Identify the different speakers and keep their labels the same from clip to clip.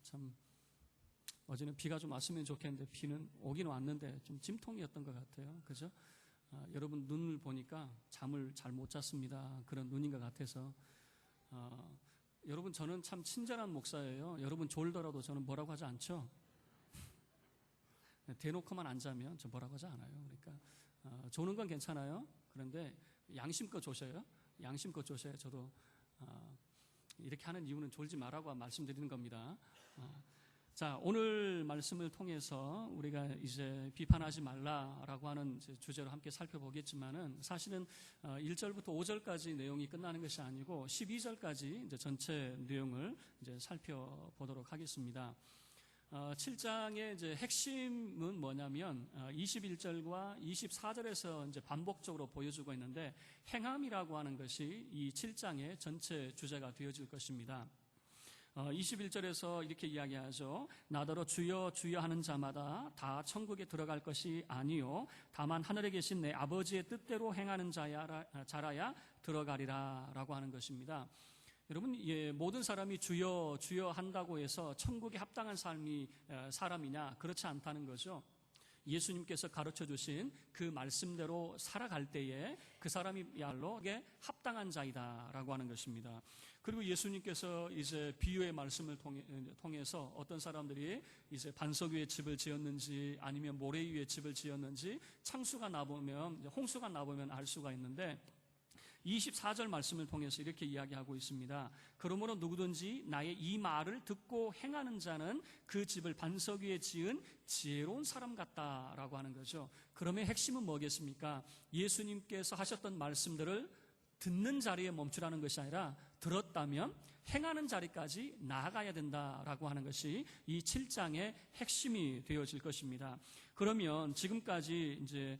Speaker 1: 참 어제는 비가 좀 왔으면 좋겠는데 비는 오긴 왔는데 좀 찜통이었던 것 같아요. 그죠? 여러분 눈을 보니까 잠을 잘 못 잤습니다. 그런 눈인 것 같아서 여러분 저는 참 친절한 목사예요. 여러분 졸더라도 저는 뭐라고 하지 않죠. 대놓고만 안 자면 저 뭐라고 하지 않아요. 그러니까 조는 건 괜찮아요. 그런데 양심껏 조셔요. 양심껏 조셔야 저도 이렇게 하는 이유는 졸지 말라고 말씀드리는 겁니다. 자, 오늘 말씀을 통해서 우리가 이제 비판하지 말라라고 하는 이제 주제로 함께 살펴보겠지만은 사실은 1절부터 5절까지 내용이 끝나는 것이 아니고 12절까지 이제 전체 내용을 이제 살펴보도록 하겠습니다. 7장의 이제 핵심은 뭐냐면 21절과 24절에서 이제 반복적으로 보여주고 있는데 행함이라고 하는 것이 이 7장의 전체 주제가 되어질 것입니다. 21절에서 이렇게 이야기하죠. 나더러 주여 주여 하는 자마다 다 천국에 들어갈 것이 아니요 다만 하늘에 계신 내 아버지의 뜻대로 행하는 자라야 들어가리라 라고 하는 것입니다. 여러분, 모든 사람이 주여 주여 한다고 해서 천국에 합당한 사람이냐? 그렇지 않다는 거죠. 예수님께서 가르쳐 주신 그 말씀대로 살아갈 때에 그 사람이야말로 합당한 자이다라고 하는 것입니다. 그리고 예수님께서 이제 비유의 말씀을 통해서 어떤 사람들이 이제 반석 위에 집을 지었는지 아니면 모래 위에 집을 지었는지 창수가 나보면 홍수가 나보면 알 수가 있는데 24절 말씀을 통해서 이렇게 이야기하고 있습니다. 그러므로 누구든지 나의 이 말을 듣고 행하는 자는 그 집을 반석 위에 지은 지혜로운 사람 같다라고 하는 거죠. 그러면 핵심은 뭐겠습니까? 예수님께서 하셨던 말씀들을 듣는 자리에 멈추라는 것이 아니라 들었다면 행하는 자리까지 나아가야 된다라고 하는 것이 이 7장의 핵심이 되어질 것입니다. 그러면 지금까지 이제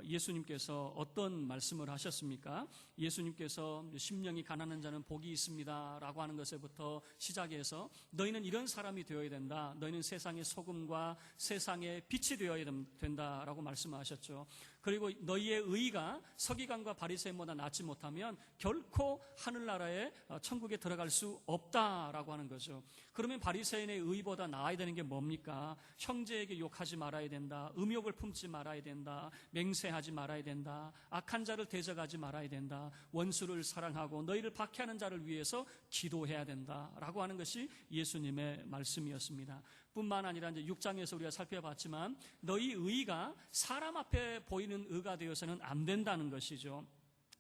Speaker 1: 예수님께서 어떤 말씀을 하셨습니까? 예수님께서 심령이 가난한 자는 복이 있습니다라고 하는 것에부터 시작해서 너희는 이런 사람이 되어야 된다. 너희는 세상의 소금과 세상의 빛이 되어야 된다라고 말씀하셨죠. 그리고 너희의 의가 서기관과 바리새인보다 낫지 못하면 결코 하늘나라에 천국에 들어갈 수 없다라고 하는 거죠. 그러면 바리새인의 의보다 나아야 되는 게 뭡니까? 형제에게 욕하지 말아야 된다. 음욕을 품지 말아야 된다. 맹세하지 말아야 된다. 악한 자를 대적하지 말아야 된다. 원수를 사랑하고 너희를 박해하는 자를 위해서 기도해야 된다라고 하는 것이 예수님의 말씀이었습니다. 뿐만 아니라 이제 6장에서 우리가 살펴봤지만 너희 의가 사람 앞에 보이는 의가 되어서는 안 된다는 것이죠.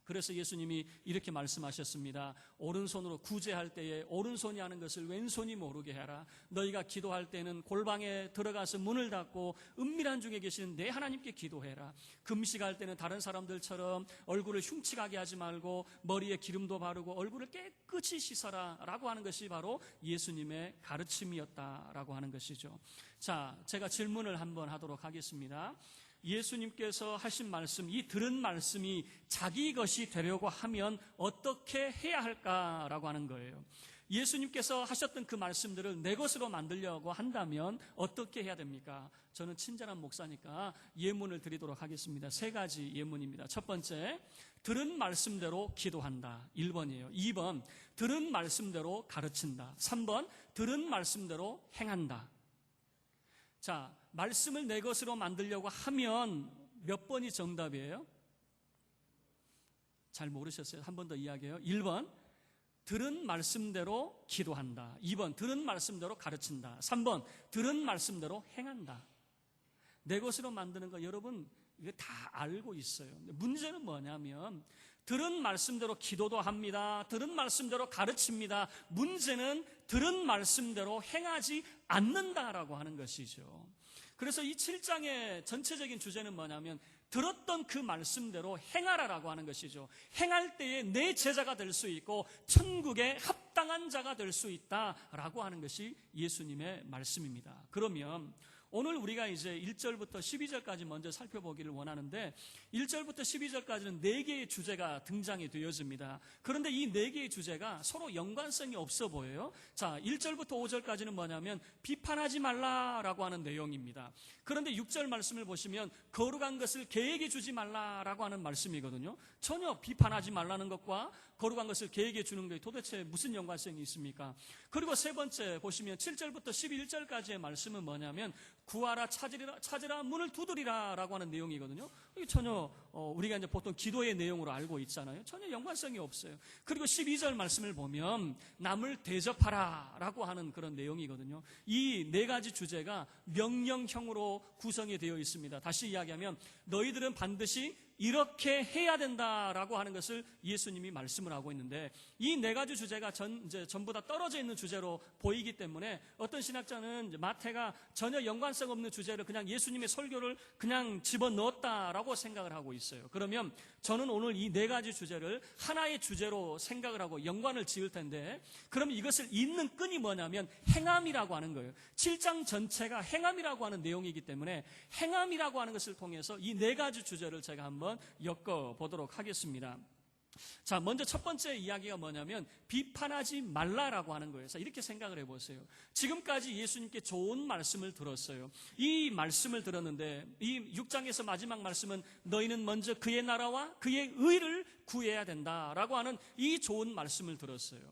Speaker 1: 그래서 예수님이 이렇게 말씀하셨습니다. 오른손으로 구제할 때에 오른손이 하는 것을 왼손이 모르게 해라. 너희가 기도할 때는 골방에 들어가서 문을 닫고 은밀한 중에 계시는 내 하나님께 기도해라. 금식할 때는 다른 사람들처럼 얼굴을 흉측하게 하지 말고 머리에 기름도 바르고 얼굴을 깨끗이 씻어라 라고 하는 것이 바로 예수님의 가르침이었다라고 하는 것이죠. 자, 제가 질문을 한번 하도록 하겠습니다. 예수님께서 하신 말씀, 이 들은 말씀이 자기 것이 되려고 하면 어떻게 해야 할까라고 하는 거예요. 예수님께서 하셨던 그 말씀들을 내 것으로 만들려고 한다면 어떻게 해야 됩니까? 저는 친절한 목사니까 예문을 드리도록 하겠습니다. 3가지 예문입니다. 첫 번째, 들은 말씀대로 기도한다. 1번이에요. 2번, 들은 말씀대로 가르친다. 3번, 들은 말씀대로 행한다. 자, 말씀을 내 것으로 만들려고 하면 몇 번이 정답이에요? 잘 모르셨어요? 한 번 더 이야기해요. 1번, 들은 말씀대로 기도한다. 2번, 들은 말씀대로 가르친다. 3번, 들은 말씀대로 행한다. 내 것으로 만드는 거 여러분 이거 다 알고 있어요. 문제는 뭐냐면 들은 말씀대로 기도도 합니다. 들은 말씀대로 가르칩니다. 문제는 들은 말씀대로 행하지 않는다라고 하는 것이죠. 그래서 이 7장의 전체적인 주제는 뭐냐면 들었던 그 말씀대로 행하라라고 하는 것이죠. 행할 때에 내 제자가 될 수 있고 천국에 합당한 자가 될 수 있다라고 하는 것이 예수님의 말씀입니다. 그러면 오늘 우리가 이제 1절부터 12절까지 먼저 살펴보기를 원하는데 1절부터 12절까지는 4개의 주제가 등장이 되어집니다. 그런데 이 4개의 주제가 서로 연관성이 없어 보여요. 자, 1절부터 5절까지는 뭐냐면 비판하지 말라라고 하는 내용입니다. 그런데 6절 말씀을 보시면 거룩한 것을 개에게 주지 말라라고 하는 말씀이거든요. 전혀 비판하지 말라는 것과 거룩한 것을 개에게 주는 게 도대체 무슨 연관성이 있습니까? 그리고 세 번째 보시면 7절부터 11절까지의 말씀은 뭐냐면 구하라, 찾으라, 문을 두드리라 라고 하는 내용이거든요. 이게 전혀 우리가 이제 보통 기도의 내용으로 알고 있잖아요. 전혀 연관성이 없어요. 그리고 12절 말씀을 보면 남을 대접하라 라고 하는 그런 내용이거든요. 이 네 가지 주제가 명령형으로 구성이 되어 있습니다. 다시 이야기하면 너희들은 반드시 이렇게 해야 된다라고 하는 것을 예수님이 말씀을 하고 있는데, 이 네 가지 주제가 전부 다 떨어져 있는 주제로 보이기 때문에 어떤 신학자는 마태가 전혀 연관성 없는 주제를 그냥 예수님의 설교를 그냥 집어넣었다라고 생각을 하고 있어요. 그러면 저는 오늘 이 네 가지 주제를 하나의 주제로 생각을 하고 연관을 지을 텐데, 그러면 이것을 잇는 끈이 뭐냐면 행함이라고 하는 거예요. 7장 전체가 행함이라고 하는 내용이기 때문에 행함이라고 하는 것을 통해서 이 네 가지 주제를 제가 한번 엮어보도록 하겠습니다. 자, 먼저 첫 번째 이야기가 뭐냐면 비판하지 말라라고 하는 거예요. 이렇게 생각을 해보세요. 지금까지 예수님께 좋은 말씀을 들었어요. 이 말씀을 들었는데 이 6장에서 마지막 말씀은 너희는 먼저 그의 나라와 그의 의를 구해야 된다라고 하는 이 좋은 말씀을 들었어요.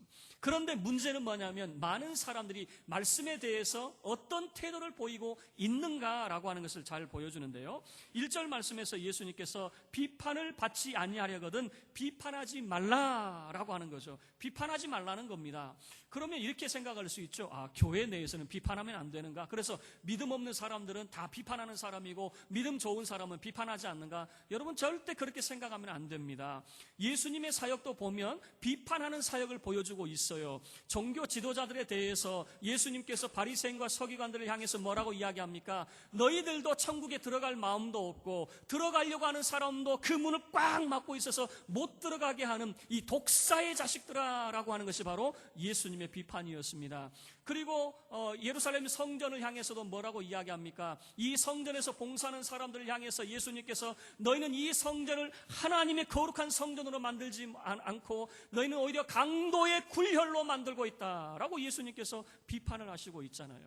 Speaker 1: 그런데 문제는 뭐냐면 많은 사람들이 말씀에 대해서 어떤 태도를 보이고 있는가라고 하는 것을 잘 보여주는데요. 1절 말씀에서 예수님께서 비판을 받지 아니하려거든 비판하지 말라라고 하는 거죠. 비판하지 말라는 겁니다. 그러면 이렇게 생각할 수 있죠. 교회 내에서는 비판하면 안 되는가? 그래서 믿음 없는 사람들은 다 비판하는 사람이고 믿음 좋은 사람은 비판하지 않는가? 여러분 절대 그렇게 생각하면 안 됩니다. 예수님의 사역도 보면 비판하는 사역을 보여주고 있어요. 종교 지도자들에 대해서 예수님께서 바리새인과 서기관들을 향해서 뭐라고 이야기합니까? 너희들도 천국에 들어갈 마음도 없고 들어가려고 하는 사람도 그 문을 꽉 막고 있어서 못 들어가게 하는 이 독사의 자식들아라고 하는 것이 바로 예수님의 비판이었습니다. 그리고 예루살렘 성전을 향해서도 뭐라고 이야기합니까? 이 성전에서 봉사하는 사람들을 향해서 예수님께서 너희는 이 성전을 하나님의 거룩한 성전으로 만들지 않고 너희는 오히려 강도의 굴혈로 만들고 있다라고 예수님께서 비판을 하시고 있잖아요.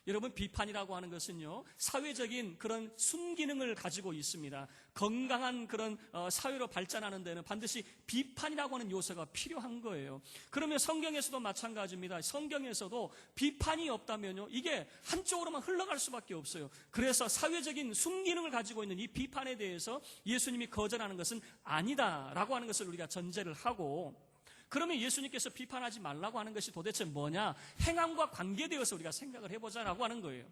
Speaker 1: 여러분, 비판이라고 하는 것은요, 사회적인 그런 순기능을 가지고 있습니다. 건강한 그런 사회로 발전하는 데는 반드시 비판이라고 하는 요소가 필요한 거예요. 그러면 성경에서도 마찬가지입니다. 성경에서도 비판이 없다면요, 이게 한쪽으로만 흘러갈 수밖에 없어요. 그래서 사회적인 순기능을 가지고 있는 이 비판에 대해서 예수님이 거절하는 것은 아니다라고 하는 것을 우리가 전제를 하고, 그러면 예수님께서 비판하지 말라고 하는 것이 도대체 뭐냐? 행함과 관계되어서 우리가 생각을 해보자라고 하는 거예요.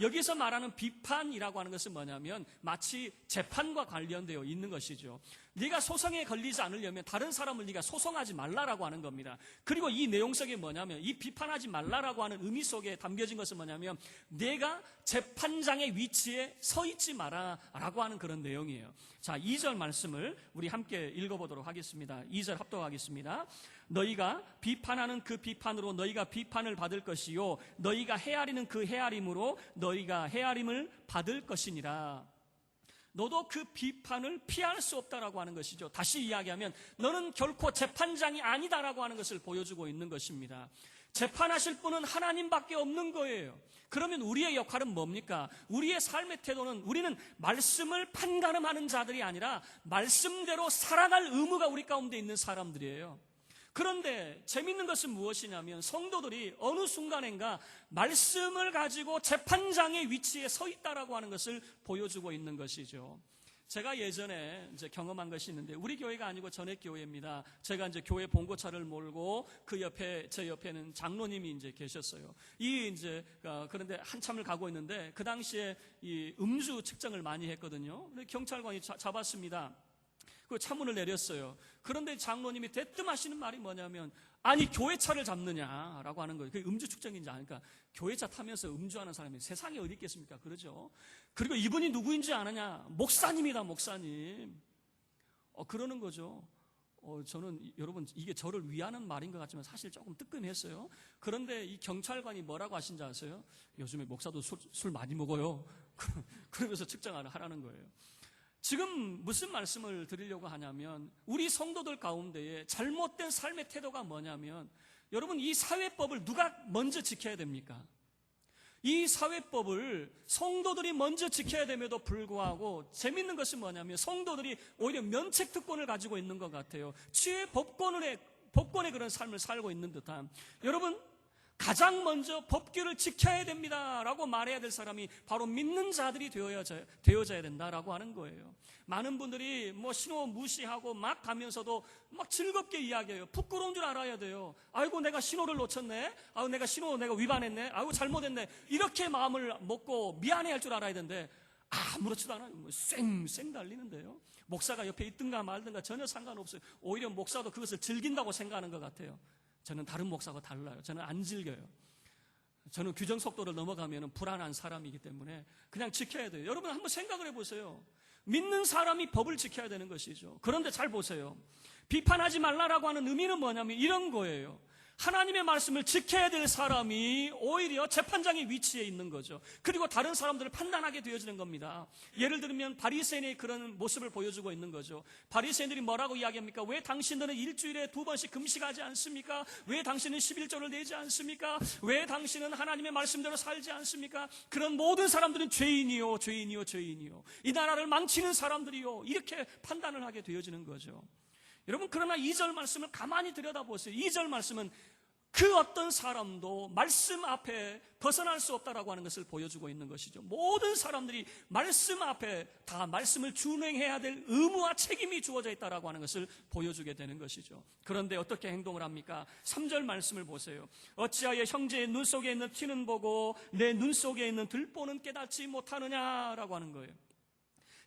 Speaker 1: 여기서 말하는 비판이라고 하는 것은 뭐냐면 마치 재판과 관련되어 있는 것이죠. 네가 소송에 걸리지 않으려면 다른 사람을 네가 소송하지 말라라고 하는 겁니다. 그리고 이 내용 속에 뭐냐면 이 비판하지 말라라고 하는 의미 속에 담겨진 것은 뭐냐면 내가 재판장의 위치에 서 있지 마라라고 하는 그런 내용이에요. 자, 2절 말씀을 우리 함께 읽어보도록 하겠습니다. 2절 합독하겠습니다. 너희가 비판하는 그 비판으로 너희가 비판을 받을 것이요 너희가 헤아리는 그 헤아림으로 너희가 헤아림을 받을 것이니라. 너도 그 비판을 피할 수 없다라고 하는 것이죠. 다시 이야기하면 너는 결코 재판장이 아니다라고 하는 것을 보여주고 있는 것입니다. 재판하실 분은 하나님밖에 없는 거예요. 그러면 우리의 역할은 뭡니까? 우리의 삶의 태도는 우리는 말씀을 판가름하는 자들이 아니라 말씀대로 살아갈 의무가 우리 가운데 있는 사람들이에요. 그런데 재밌는 것은 무엇이냐면 성도들이 어느 순간인가 말씀을 가지고 재판장의 위치에 서 있다라고 하는 것을 보여주고 있는 것이죠. 제가 예전에 이제 경험한 것이 있는데 우리 교회가 아니고 전액 교회입니다. 제가 이제 교회 봉고차를 몰고 그 옆에 제 옆에는 장로님이 이제 계셨어요. 그런데 한참을 가고 있는데 그 당시에 이 음주 측정을 많이 했거든요. 근데 경찰관이 잡았습니다. 그 차문을 내렸어요. 그런데 장로님이 대뜸 하시는 말이 뭐냐면 아니 교회 차를 잡느냐라고 하는 거예요. 그게 음주 측정인지 아니까 교회 차 타면서 음주하는 사람이 세상에 어디 있겠습니까? 그러죠. 그리고 이분이 누구인지 아느냐? 목사님이다, 목사님. 그러는 거죠. 저는 여러분 이게 저를 위하는 말인 것 같지만 사실 조금 뜨끔했어요. 그런데 이 경찰관이 뭐라고 하신지 아세요? 요즘에 목사도 술 많이 먹어요. 그러면서 측정을 하라는 거예요. 지금 무슨 말씀을 드리려고 하냐면 우리 성도들 가운데에 잘못된 삶의 태도가 뭐냐면 여러분 이 사회법을 누가 먼저 지켜야 됩니까? 이 사회법을 성도들이 먼저 지켜야 됨에도 불구하고 재밌는 것은 뭐냐면 성도들이 오히려 면책특권을 가지고 있는 것 같아요. 취해 법권을 법권의 그런 삶을 살고 있는 듯한, 여러분 가장 먼저 법규를 지켜야 됩니다라고 말해야 될 사람이 바로 믿는 자들이 되어져야 된다라고 하는 거예요. 많은 분들이 신호 무시하고 막 가면서도 막 즐겁게 이야기해요. 부끄러운 줄 알아야 돼요. 아이고 내가 신호를 놓쳤네, 아이고 내가 신호 위반했네, 아이고 잘못했네, 이렇게 마음을 먹고 미안해할 줄 알아야 되는데 아무렇지도 않아요. 쌩쌩 달리는데요. 목사가 옆에 있든가 말든가 전혀 상관없어요. 오히려 목사도 그것을 즐긴다고 생각하는 것 같아요. 저는 다른 목사가 달라요. 저는 안 즐겨요. 저는 규정 속도를 넘어가면 불안한 사람이기 때문에 그냥 지켜야 돼요. 여러분 한번 생각을 해보세요. 믿는 사람이 법을 지켜야 되는 것이죠. 그런데 잘 보세요. 비판하지 말라라고 하는 의미는 뭐냐면 이런 거예요. 하나님의 말씀을 지켜야 될 사람이 오히려 재판장의 위치에 있는 거죠. 그리고 다른 사람들을 판단하게 되어지는 겁니다. 예를 들면 바리새인의 그런 모습을 보여주고 있는 거죠. 바리새인들이 뭐라고 이야기합니까? 왜 당신들은 일주일에 2번씩 금식하지 않습니까? 왜 당신은 11조를 내지 않습니까? 왜 당신은 하나님의 말씀대로 살지 않습니까? 그런 모든 사람들은 죄인이요, 죄인이요, 죄인이요, 이 나라를 망치는 사람들이요, 이렇게 판단을 하게 되어지는 거죠. 여러분 그러나 2절 말씀을 가만히 들여다보세요. 2절 말씀은 그 어떤 사람도 말씀 앞에 벗어날 수 없다라고 하는 것을 보여주고 있는 것이죠. 모든 사람들이 말씀 앞에 다 말씀을 준행해야 될 의무와 책임이 주어져 있다라고 하는 것을 보여주게 되는 것이죠. 그런데 어떻게 행동을 합니까? 3절 말씀을 보세요. 어찌하여 형제의 눈 속에 있는 티는 보고 내 눈 속에 있는 들보는 깨닫지 못하느냐라고 하는 거예요.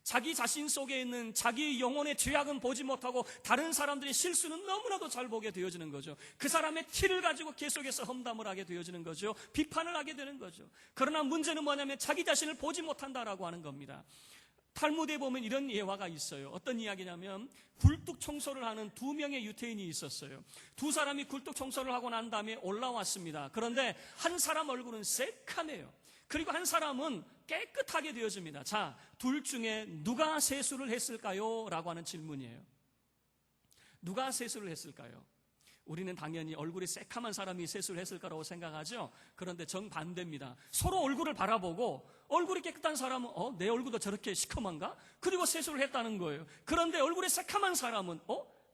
Speaker 1: 자기 자신 속에 있는 자기 영혼의 죄악은 보지 못하고 다른 사람들의 실수는 너무나도 잘 보게 되어지는 거죠. 그 사람의 티를 가지고 계속해서 험담을 하게 되어지는 거죠. 비판을 하게 되는 거죠. 그러나 문제는 뭐냐면 자기 자신을 보지 못한다라고 하는 겁니다. 탈무드에 보면 이런 예화가 있어요. 어떤 이야기냐면 굴뚝 청소를 하는 2명의 유태인이 있었어요. 2사람이 굴뚝 청소를 하고 난 다음에 올라왔습니다. 그런데 한 사람 얼굴은 새카매요. 그리고 한 사람은 깨끗하게 되어집니다. 자, 둘 중에 누가 세수를 했을까요? 라고 하는 질문이에요. 누가 세수를 했을까요? 우리는 당연히 얼굴이 새카만 사람이 세수를 했을 거라고 생각하죠. 그런데 정반대입니다. 서로 얼굴을 바라보고 얼굴이 깨끗한 사람은 내 얼굴도 저렇게 시커먼가? 그리고 세수를 했다는 거예요. 그런데 얼굴이 새카만 사람은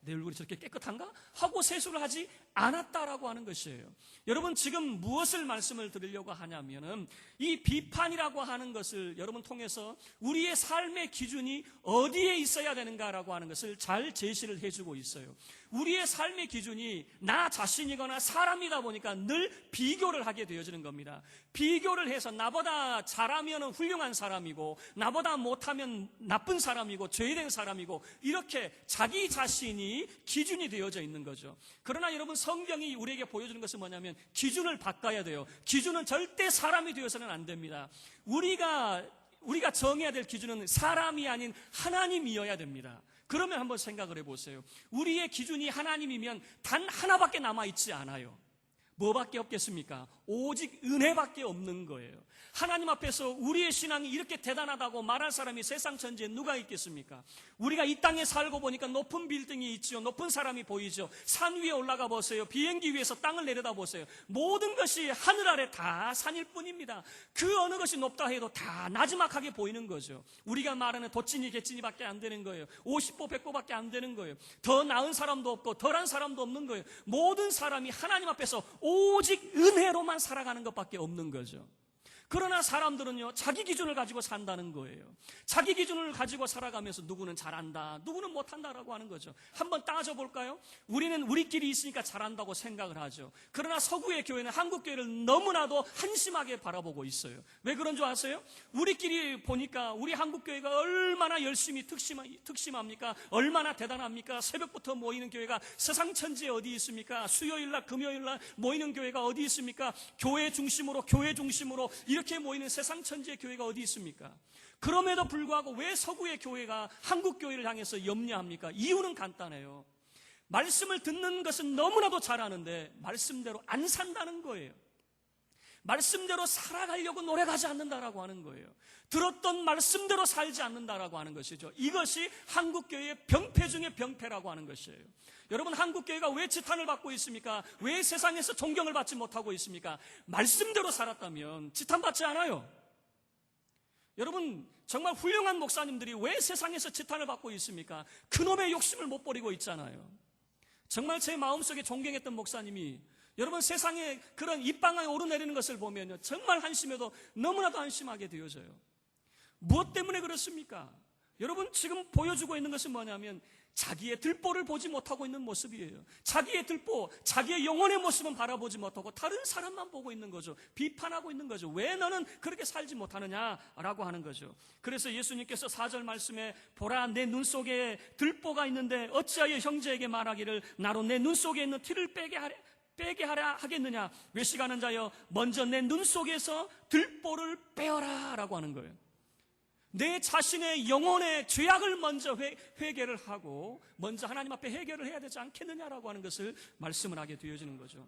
Speaker 1: 내 얼굴이 저렇게 깨끗한가? 하고 세수를 하지 않았다라고 하는 것이에요. 여러분 지금 무엇을 말씀을 드리려고 하냐면은 이 비판이라고 하는 것을 여러분 통해서 우리의 삶의 기준이 어디에 있어야 되는가라고 하는 것을 잘 제시를 해주고 있어요. 우리의 삶의 기준이 나 자신이거나 사람이다 보니까 늘 비교를 하게 되어지는 겁니다. 비교를 해서 나보다 잘하면 훌륭한 사람이고 나보다 못하면 나쁜 사람이고 죄된 사람이고 이렇게 자기 자신이 기준이 되어져 있는 거죠. 그러나 여러분 성경이 우리에게 보여주는 것은 뭐냐면 기준을 바꿔야 돼요. 기준은 절대 사람이 되어서는 안 됩니다. 우리가 정해야 될 기준은 사람이 아닌 하나님이어야 됩니다. 그러면 한번 생각을 해보세요. 우리의 기준이 하나님이면 단 하나밖에 남아있지 않아요. 뭐밖에 없겠습니까? 오직 은혜밖에 없는 거예요. 하나님 앞에서 우리의 신앙이 이렇게 대단하다고 말할 사람이 세상 천지에 누가 있겠습니까? 우리가 이 땅에 살고 보니까 높은 빌딩이 있죠. 높은 사람이 보이죠. 산 위에 올라가 보세요. 비행기 위에서 땅을 내려다 보세요. 모든 것이 하늘 아래 다 산일 뿐입니다. 그 어느 것이 높다 해도 다 나지막하게 보이는 거죠. 우리가 말하는 도찐이 개찐이밖에 안 되는 거예요. 50보 100보밖에 안 되는 거예요. 더 나은 사람도 없고 덜한 사람도 없는 거예요. 모든 사람이 하나님 앞에서 오직 은혜로만 살아가는 것밖에 없는 거죠. 그러나 사람들은요 자기 기준을 가지고 산다는 거예요. 자기 기준을 가지고 살아가면서 누구는 잘한다, 누구는 못한다라고 하는 거죠. 한번 따져볼까요? 우리는 우리끼리 있으니까 잘한다고 생각을 하죠. 그러나 서구의 교회는 한국 교회를 너무나도 한심하게 바라보고 있어요. 왜 그런 줄 아세요? 우리끼리 보니까 우리 한국 교회가 얼마나 열심히 특심합니까? 얼마나 대단합니까? 새벽부터 모이는 교회가 세상 천지에 어디 있습니까? 수요일날 금요일날 모이는 교회가 어디 있습니까? 교회 중심으로 이렇게 모이는 세상 천지의 교회가 어디 있습니까? 그럼에도 불구하고 왜 서구의 교회가 한국 교회를 향해서 염려합니까? 이유는 간단해요. 말씀을 듣는 것은 너무나도 잘하는데 말씀대로 안 산다는 거예요. 말씀대로 살아가려고 노력하지 않는다라고 하는 거예요. 들었던 말씀대로 살지 않는다라고 하는 것이죠. 이것이 한국교회의 병폐 중의 병폐라고 하는 것이에요. 여러분 한국교회가 왜 지탄을 받고 있습니까? 왜 세상에서 존경을 받지 못하고 있습니까? 말씀대로 살았다면 지탄받지 않아요. 여러분 정말 훌륭한 목사님들이 왜 세상에서 지탄을 받고 있습니까? 그놈의 욕심을 못 버리고 있잖아요. 정말 제 마음속에 존경했던 목사님이 여러분 세상에 그런 입방아에 오르내리는 것을 보면요, 정말 한심해도 너무나도 한심하게 되어져요. 무엇 때문에 그렇습니까? 여러분 지금 보여주고 있는 것은 뭐냐면 자기의 들보를 보지 못하고 있는 모습이에요. 자기의 들보, 자기의 영혼의 모습은 바라보지 못하고 다른 사람만 보고 있는 거죠. 비판하고 있는 거죠. 왜 너는 그렇게 살지 못하느냐라고 하는 거죠. 그래서 예수님께서 4절 말씀에 보라 내 눈 속에 들보가 있는데 어찌하여 형제에게 말하기를 나로 내 눈 속에 있는 티를 빼게 하라 하겠느냐. 외식하는 자여 먼저 내 눈 속에서 들보를 빼어라 라고 하는 거예요. 내 자신의 영혼의 죄악을 먼저 회개를 하고 먼저 하나님 앞에 해결을 해야 되지 않겠느냐라고 하는 것을 말씀을 하게 되어지는 거죠.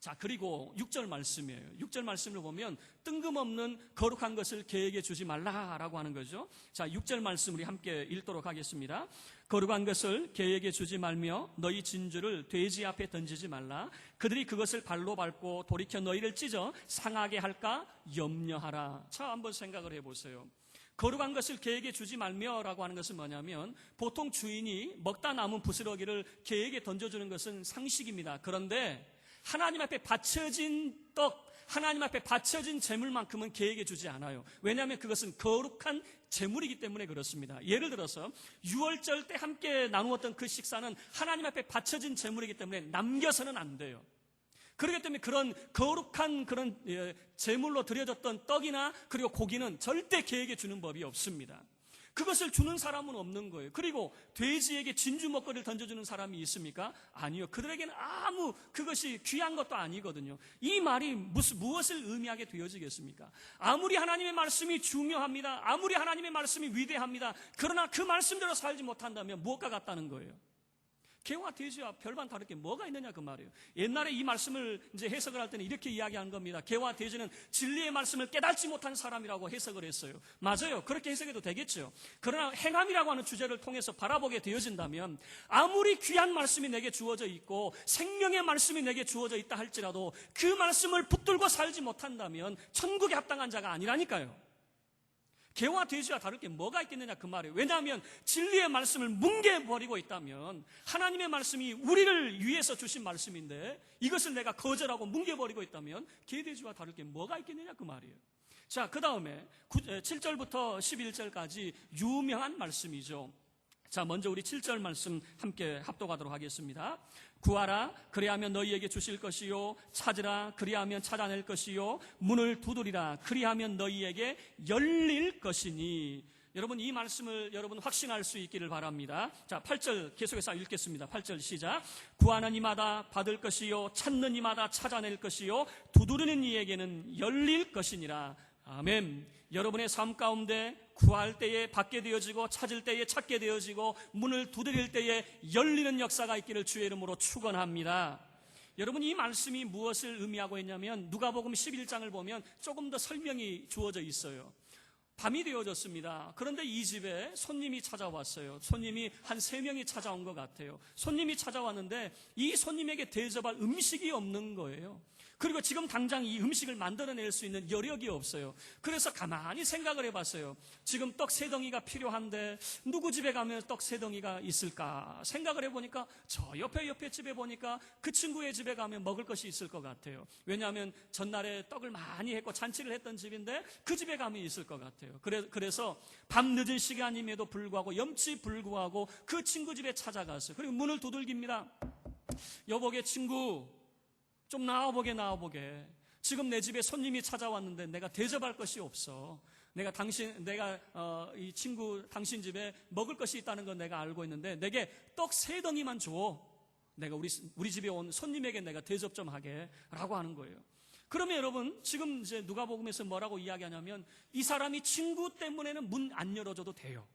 Speaker 1: 자, 그리고 6절 말씀이에요. 6절 말씀을 보면 뜬금없는 거룩한 것을 계획에 주지 말라라고 하는 거죠. 자, 6절 말씀 우리 함께 읽도록 하겠습니다. 거룩한 것을 계획에 주지 말며 너희 진주를 돼지 앞에 던지지 말라. 그들이 그것을 발로 밟고 돌이켜 너희를 찢어 상하게 할까 염려하라. 자, 한번 생각을 해보세요. 거룩한 것을 개에게 주지 말며라고 하는 것은 뭐냐면 보통 주인이 먹다 남은 부스러기를 개에게 던져주는 것은 상식입니다. 그런데 하나님 앞에 바쳐진 떡, 하나님 앞에 바쳐진 재물만큼은 개에게 주지 않아요. 왜냐하면 그것은 거룩한 재물이기 때문에 그렇습니다. 예를 들어서 유월절 때 함께 나누었던 그 식사는 하나님 앞에 바쳐진 재물이기 때문에 남겨서는 안 돼요. 그렇기 때문에 그런 거룩한 그런 제물로 드려졌던 떡이나 그리고 고기는 절대 개에게 주는 법이 없습니다. 그것을 주는 사람은 없는 거예요. 그리고 돼지에게 진주 먹거리를 던져주는 사람이 있습니까? 아니요. 그들에게는 아무 그것이 귀한 것도 아니거든요. 이 말이 무엇을 의미하게 되어지겠습니까? 아무리 하나님의 말씀이 중요합니다. 아무리 하나님의 말씀이 위대합니다. 그러나 그 말씀대로 살지 못한다면 무엇과 같다는 거예요? 개와 돼지와 별반 다를 게 뭐가 있느냐 그 말이에요. 옛날에 이 말씀을 이제 해석을 할 때는 이렇게 이야기한 겁니다. 개와 돼지는 진리의 말씀을 깨닫지 못한 사람이라고 해석을 했어요. 맞아요. 그렇게 해석해도 되겠죠. 그러나 행함이라고 하는 주제를 통해서 바라보게 되어진다면 아무리 귀한 말씀이 내게 주어져 있고 생명의 말씀이 내게 주어져 있다 할지라도 그 말씀을 붙들고 살지 못한다면 천국에 합당한 자가 아니라니까요. 개와 돼지와 다를 게 뭐가 있겠느냐 그 말이에요. 왜냐하면 진리의 말씀을 뭉개버리고 있다면 하나님의 말씀이 우리를 위해서 주신 말씀인데 이것을 내가 거절하고 뭉개버리고 있다면 개, 돼지와 다를 게 뭐가 있겠느냐 그 말이에요. 자, 그 다음에 7절부터 11절까지 유명한 말씀이죠. 자, 먼저 우리 7절 말씀 함께 합독하도록 하겠습니다. 구하라 그리하면 너희에게 주실 것이요 찾으라 그리하면 찾아낼 것이요 문을 두드리라 그리하면 너희에게 열릴 것이니. 여러분 이 말씀을 여러분 확신할 수 있기를 바랍니다. 자, 8절 계속해서 읽겠습니다. 8절 시작. 구하는 이마다 받을 것이요 찾는 이마다 찾아낼 것이요 두드리는 이에게는 열릴 것이니라. 아멘. 여러분의 삶 가운데 구할 때에 받게 되어지고 찾을 때에 찾게 되어지고 문을 두드릴 때에 열리는 역사가 있기를 주의 이름으로 축원합니다. 여러분 이 말씀이 무엇을 의미하고 있냐면 누가복음 11장을 보면 조금 더 설명이 주어져 있어요. 밤이 되어졌습니다. 그런데 이 집에 손님이 찾아왔어요. 손님이 한 3명이 찾아온 것 같아요. 손님이 찾아왔는데 이 손님에게 대접할 음식이 없는 거예요. 그리고 지금 당장 이 음식을 만들어낼 수 있는 여력이 없어요. 그래서 가만히 생각을 해봤어요. 지금 떡 3덩이가 필요한데 누구 집에 가면 떡 3덩이가 있을까 생각을 해보니까 저 옆에 집에 보니까 그 친구의 집에 가면 먹을 것이 있을 것 같아요. 왜냐하면 전날에 떡을 많이 했고 잔치를 했던 집인데 그 집에 가면 있을 것 같아요. 그래서 밤 늦은 시간임에도 불구하고 염치 불구하고 그 친구 집에 찾아갔어요. 그리고 문을 두들깁니다. 여보게 친구 좀 나와보게. 지금 내 집에 손님이 찾아왔는데 내가 대접할 것이 없어. 내가 이 친구 당신 집에 먹을 것이 있다는 건 내가 알고 있는데 내게 떡 3덩이만 줘. 내가 우리 집에 온 손님에게 내가 대접 좀 하게 라고 하는 거예요. 그러면 여러분 지금 이제 누가복음에서 뭐라고 이야기하냐면 이 사람이 친구 때문에는 문 안 열어줘도 돼요.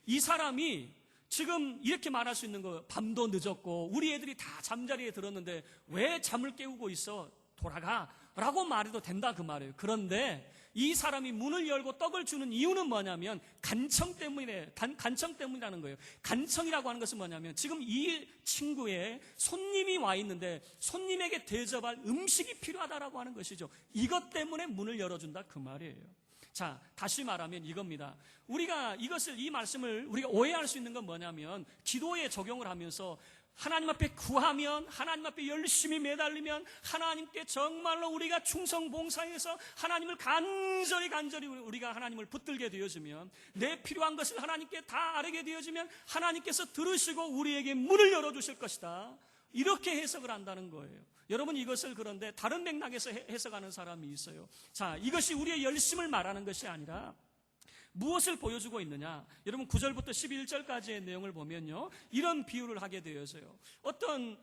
Speaker 1: 이 사람이 지금 이렇게 말할 수 있는 거예요. 밤도 늦었고 우리 애들이 다 잠자리에 들었는데 왜 잠을 깨우고 있어? 돌아가 라고 말해도 된다 그 말이에요. 그런데 이 사람이 문을 열고 떡을 주는 이유는 뭐냐면 간청 때문이라는 거예요. 간청이라고 하는 것은 뭐냐면 지금 이 친구의 손님이 와 있는데 손님에게 대접할 음식이 필요하다라고 하는 것이죠. 이것 때문에 문을 열어준다 그 말이에요. 자, 다시 말하면 이겁니다. 이 말씀을 우리가 오해할 수 있는 건 뭐냐면 기도에 적용을 하면서 하나님 앞에 구하면, 하나님 앞에 열심히 매달리면, 하나님께 정말로 우리가 충성 봉사해서 하나님을 간절히 우리가 하나님을 붙들게 되어지면, 내 필요한 것을 하나님께 다 아뢰게 되어지면 하나님께서 들으시고 우리에게 문을 열어주실 것이다. 이렇게 해석을 한다는 거예요. 여러분, 이것을 그런데 다른 맥락에서 해석하는 사람이 있어요. 자, 이것이 우리의 열심을 말하는 것이 아니라 무엇을 보여주고 있느냐? 여러분, 9절부터 11절까지의 내용을 보면요, 이런 비유를 하게 되어서요, 어떤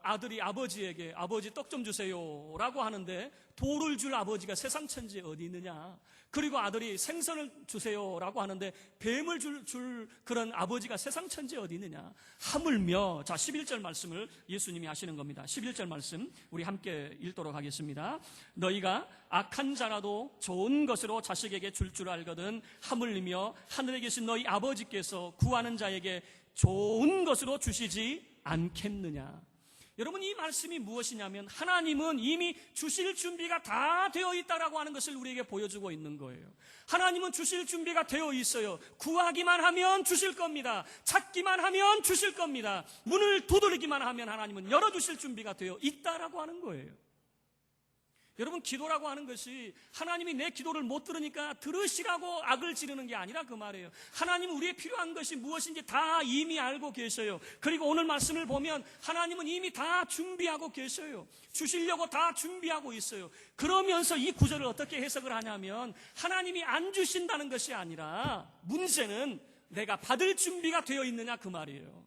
Speaker 1: 아들이 아버지에게 아버지 떡 좀 주세요 라고 하는데 돌을 줄 아버지가 세상 천지에 어디 있느냐? 그리고 아들이 생선을 주세요 라고 하는데 뱀을 줄 그런 아버지가 세상 천지에 어디 있느냐? 하물며, 자, 11절 말씀을 예수님이 하시는 겁니다. 11절 말씀 우리 함께 읽도록 하겠습니다. 너희가 악한 자라도 좋은 것으로 자식에게 줄 알거든 하물며 하늘에 계신 너희 아버지께서 구하는 자에게 좋은 것으로 주시지 않겠느냐? 여러분, 이 말씀이 무엇이냐면 하나님은 이미 주실 준비가 다 되어 있다라고 하는 것을 우리에게 보여주고 있는 거예요. 하나님은 주실 준비가 되어 있어요. 구하기만 하면 주실 겁니다. 찾기만 하면 주실 겁니다. 문을 두드리기만 하면 하나님은 열어주실 준비가 되어 있다라고 하는 거예요. 여러분, 기도라고 하는 것이 하나님이 내 기도를 못 들으니까 들으시라고 악을 지르는 게 아니라 그 말이에요. 하나님은 우리의 필요한 것이 무엇인지 다 이미 알고 계셔요. 그리고 오늘 말씀을 보면 하나님은 이미 다 준비하고 계셔요. 주시려고 다 준비하고 있어요. 그러면서 이 구절을 어떻게 해석을 하냐면 하나님이 안 주신다는 것이 아니라 문제는 내가 받을 준비가 되어 있느냐 그 말이에요.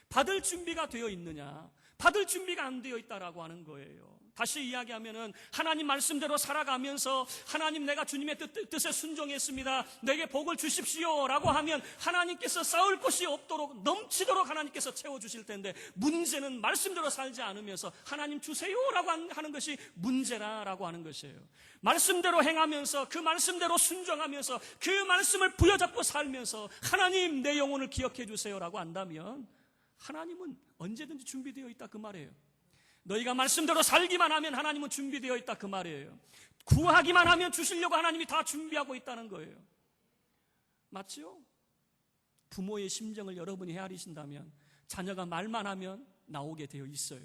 Speaker 1: 받을 준비가 되어 있느냐, 받을 준비가 안 되어 있다라고 하는 거예요. 다시 이야기하면은 하나님 말씀대로 살아가면서 하나님, 내가 주님의 뜻에 순종했습니다, 내게 복을 주십시오 라고 하면 하나님께서 쌓을 것이 없도록 넘치도록 하나님께서 채워주실 텐데, 문제는 말씀대로 살지 않으면서 하나님 주세요 라고 하는 것이 문제라고 하는 것이에요. 말씀대로 행하면서 그 말씀대로 순종하면서 그 말씀을 부여잡고 살면서 하나님 내 영혼을 기억해 주세요 라고 한다면 하나님은 언제든지 준비되어 있다 그 말이에요. 너희가 말씀대로 살기만 하면 하나님은 준비되어 있다 그 말이에요. 구하기만 하면 주시려고 하나님이 다 준비하고 있다는 거예요. 맞죠? 부모의 심정을 여러분이 헤아리신다면 자녀가 말만 하면 나오게 되어 있어요.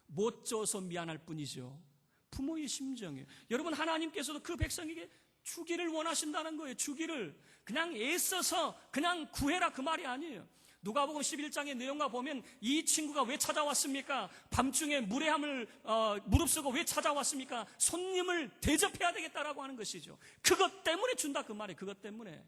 Speaker 1: 못 줘서 미안할 뿐이죠. 부모의 심정이에요. 여러분, 하나님께서도 그 백성에게 주기를 원하신다는 거예요. 주기를. 그냥 애써서 그냥 구해라 그 말이 아니에요. 누가복음 11장의 내용과 보면 이 친구가 왜 찾아왔습니까? 밤중에 무례함을 무릅쓰고 왜 찾아왔습니까? 손님을 대접해야 되겠다라고 하는 것이죠. 그것 때문에 준다 그 말이에요. 그것 때문에.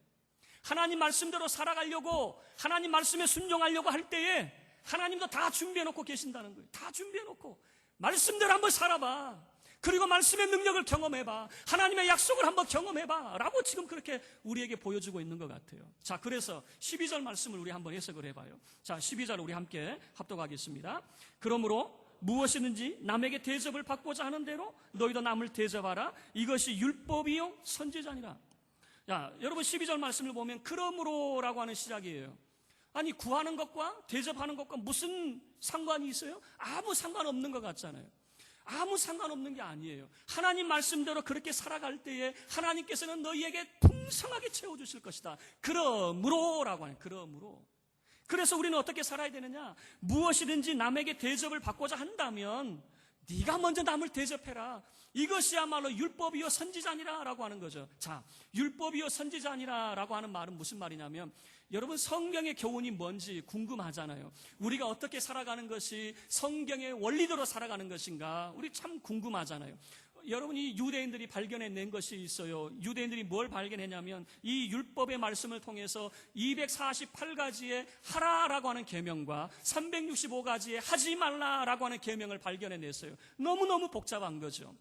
Speaker 1: 하나님 말씀대로 살아가려고, 하나님 말씀에 순종하려고 할 때에 하나님도 다 준비해놓고 계신다는 거예요. 다 준비해놓고 말씀대로 한번 살아봐. 그리고 말씀의 능력을 경험해봐. 하나님의 약속을 한번 경험해봐 라고 지금 그렇게 우리에게 보여주고 있는 것 같아요. 자, 그래서 12절 말씀을 우리 한번 해석을 해봐요. 자, 12절 우리 함께 합독하겠습니다. 그러므로 무엇이든지 남에게 대접을 받고자 하는 대로 너희도 남을 대접하라. 이것이 율법이요 선지자니라. 자, 여러분, 12절 말씀을 보면 그러므로라고 하는 시작이에요. 아니, 구하는 것과 대접하는 것과 무슨 상관이 있어요? 아무 상관없는 것 같잖아요. 아무 상관없는 게 아니에요. 하나님 말씀대로 그렇게 살아갈 때에 하나님께서는 너희에게 풍성하게 채워주실 것이다. 그러므로라고 하네요. 그러므로. 그래서 우리는 어떻게 살아야 되느냐? 무엇이든지 남에게 대접을 받고자 한다면 네가 먼저 남을 대접해라. 이것이야말로 율법이요 선지자니라 라고 하는 거죠. 자, 율법이요 선지자니라 라고 하는 말은 무슨 말이냐면, 여러분, 성경의 교훈이 뭔지 궁금하잖아요. 우리가 어떻게 살아가는 것이 성경의 원리대로 살아가는 것인가, 우리 참 궁금하잖아요. 여러분이 유대인들이 발견해낸 것이 있어요. 유대인들이 뭘 발견했냐면 이 율법의 말씀을 통해서 248가지의 하라라고 하는 계명과 365가지의 하지 말라라고 하는 계명을 발견해냈어요. 너무너무 복잡한 거죠.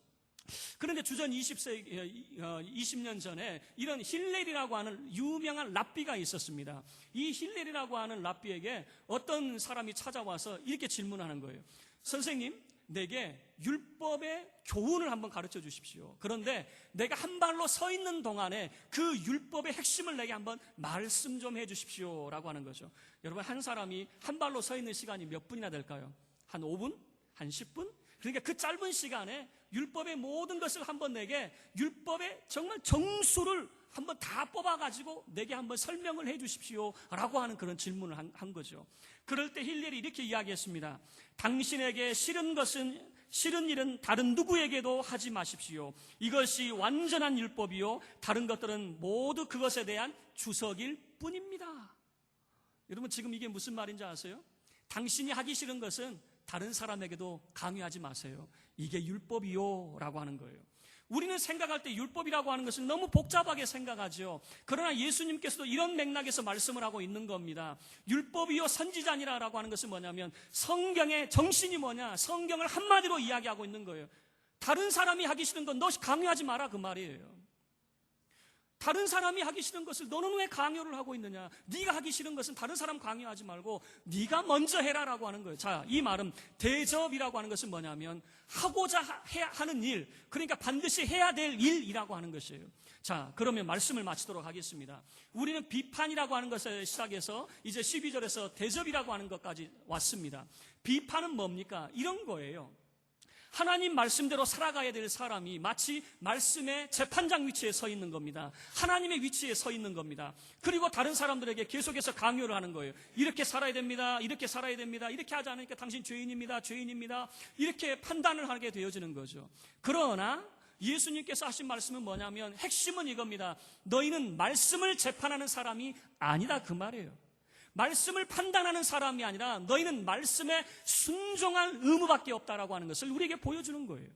Speaker 1: 그런데 주전 20년 전에 이런 힐렐이라고 하는 유명한 랍비가 있었습니다. 이 힐렐이라고 하는 랍비에게 어떤 사람이 찾아와서 이렇게 질문하는 거예요. 선생님, 내게 율법의 교훈을 한번 가르쳐 주십시오. 그런데 내가 한 발로 서 있는 동안에 그 율법의 핵심을 내게 한번 말씀 좀 해 주십시오 라고 하는 거죠. 여러분, 한 사람이 한 발로 서 있는 시간이 몇 분이나 될까요? 한 5분? 한 10분? 그러니까 그 짧은 시간에 율법의 모든 것을 한번 내게 율법의 정말 정수를 한번 다 뽑아가지고 내게 한번 설명을 해 주십시오 라고 하는 그런 질문을 한 거죠. 그럴 때 힐렐이 이렇게 이야기했습니다. 당신에게 싫은 일은 다른 누구에게도 하지 마십시오. 이것이 완전한 율법이요 다른 것들은 모두 그것에 대한 주석일 뿐입니다. 여러분 지금 이게 무슨 말인지 아세요? 당신이 하기 싫은 것은 다른 사람에게도 강요하지 마세요. 이게 율법이요 라고 하는 거예요. 우리는 생각할 때 율법이라고 하는 것은 너무 복잡하게 생각하죠. 그러나 예수님께서도 이런 맥락에서 말씀을 하고 있는 겁니다. 율법이요 선지자니라라고 하는 것은 뭐냐면 성경의 정신이 뭐냐, 성경을 한마디로 이야기하고 있는 거예요. 다른 사람이 하기 싫은 건 너 강요하지 마라 그 말이에요. 다른 사람이 하기 싫은 것을 너는 왜 강요를 하고 있느냐? 네가 하기 싫은 것은 다른 사람 강요하지 말고 네가 먼저 해라라고 하는 거예요. 자, 이 말은 대접이라고 하는 것은 뭐냐면 하고자 하는 일, 그러니까 반드시 해야 될 일이라고 하는 것이에요. 자, 그러면 말씀을 마치도록 하겠습니다. 우리는 비판이라고 하는 것에 시작해서 이제 12절에서 대접이라고 하는 것까지 왔습니다. 비판은 뭡니까? 이런 거예요. 하나님 말씀대로 살아가야 될 사람이 마치 말씀의 재판장 위치에 서 있는 겁니다. 하나님의 위치에 서 있는 겁니다. 그리고 다른 사람들에게 계속해서 강요를 하는 거예요. 이렇게 살아야 됩니다. 이렇게 살아야 됩니다. 이렇게 하지 않으니까 당신 죄인입니다. 죄인입니다. 이렇게 판단을 하게 되어지는 거죠. 그러나 예수님께서 하신 말씀은 뭐냐면 핵심은 이겁니다. 너희는 말씀을 재판하는 사람이 아니다 그 말이에요. 말씀을 판단하는 사람이 아니라 너희는 말씀에 순종할 의무밖에 없다라고 하는 것을 우리에게 보여주는 거예요.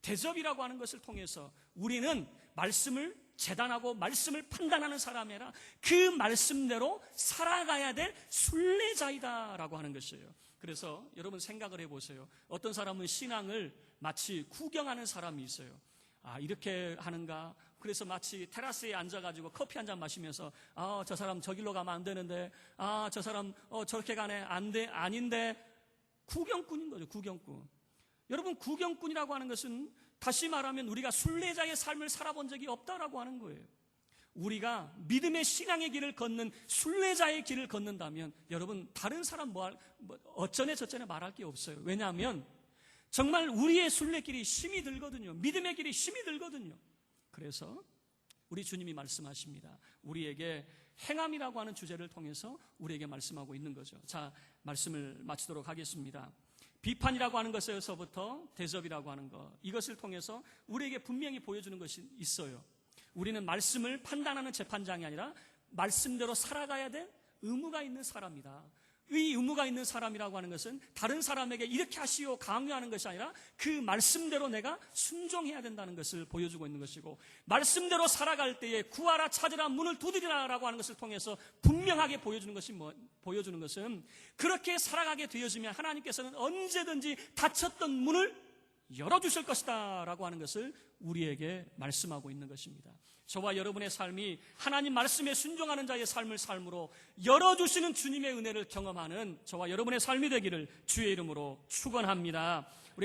Speaker 1: 대접이라고 하는 것을 통해서 우리는 말씀을 재단하고 말씀을 판단하는 사람이 아니라 그 말씀대로 살아가야 될 순례자이다라고 하는 것이에요. 그래서 여러분 생각을 해보세요. 어떤 사람은 신앙을 마치 구경하는 사람이 있어요. 아, 이렇게 하는가? 그래서 마치 테라스에 앉아가지고 커피 한 잔 마시면서 저 사람 저길로 가면 안 되는데 저 사람 저렇게 가네 안 돼 아닌데 구경꾼인 거죠. 구경꾼. 여러분 구경꾼이라고 하는 것은 다시 말하면 우리가 순례자의 삶을 살아본 적이 없다라고 하는 거예요. 우리가 믿음의 신앙의 길을 걷는 순례자의 길을 걷는다면 여러분 다른 사람 어쩌네 저쩌네 말할 게 없어요. 왜냐하면 정말 우리의 순례길이 힘이 들거든요. 믿음의 길이 힘이 들거든요. 그래서 우리 주님이 말씀하십니다. 우리에게 행함이라고 하는 주제를 통해서 우리에게 말씀하고 있는 거죠. 자, 말씀을 마치도록 하겠습니다. 비판이라고 하는 것에서부터 대접이라고 하는 것, 이것을 통해서 우리에게 분명히 보여주는 것이 있어요. 우리는 말씀을 판단하는 재판장이 아니라 말씀대로 살아가야 될 의무가 있는 사람이다. 이 의무가 있는 사람이라고 하는 것은 다른 사람에게 이렇게 하시오 강요하는 것이 아니라 그 말씀대로 내가 순종해야 된다는 것을 보여주고 있는 것이고, 말씀대로 살아갈 때에 구하라 찾으라 문을 두드리라 라고 하는 것을 통해서 분명하게 보여주는 것은 그렇게 살아가게 되어지면 하나님께서는 언제든지 닫혔던 문을 열어주실 것이다 라고 하는 것을 우리에게 말씀하고 있는 것입니다. 저와 여러분의 삶이 하나님 말씀에 순종하는 자의 삶을 삶으로 열어주시는 주님의 은혜를 경험하는 저와 여러분의 삶이 되기를 주의 이름으로 축원합니다. 우리